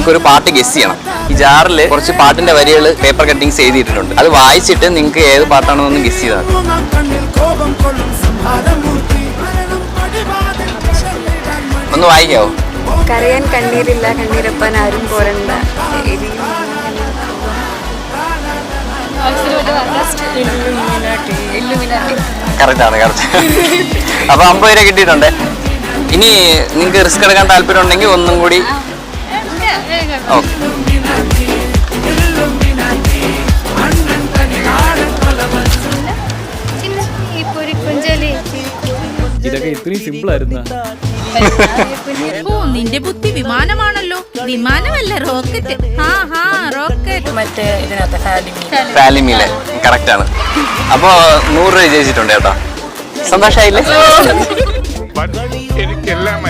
നിങ്ങൾക്ക് ഒരു പാട്ട് ഗസ് ചെയ്യണം. ഈ ജാറിൽ കുറച്ച് പാട്ടിന്റെ വരികൾ പേപ്പർ കട്ടിങ്സ് എഴുതിയിട്ടുണ്ട്. അത് വായിച്ചിട്ട് നിങ്ങൾക്ക് ഏത് പാട്ടാണെന്നൊന്ന് ഗസ് ചെയ്താൽ മതി. ഒന്ന് വായിക്കാവോ? കരയാൻ കണ്ണീരില്ല, കണ്ണീരപ്പാൻ ആരും പോരണ്ട. കറക്റ്റാണ്, കറക്റ്റ്. അപ്പൊ 50 രൂപ കിട്ടിയിട്ടുണ്ട്. ഇനി നിങ്ങൾക്ക് റിസ്ക് എടുക്കാൻ താല്പര്യം ഉണ്ടെങ്കിൽ ഒന്നും കൂടി. ഓക്കെ, ഇതൊക്കെ ഇത്രയും സിമ്പിൾ ആയിരുന്നു. നിന്റെ ബുദ്ധി വിമാനമാണല്ലോ. വിമാനമല്ല, റോക്കറ്റ്. റോക്കറ്റ് മറ്റേ ഇതിനകത്ത് ഫാലിമിയിലെ കറക്റ്റ് ആണ്. അപ്പൊ 100 രൂപ ജയിച്ചിട്ടുണ്ട് കേട്ടോ. സന്തോഷായില്ലേ? എനിക്കെല്ലാം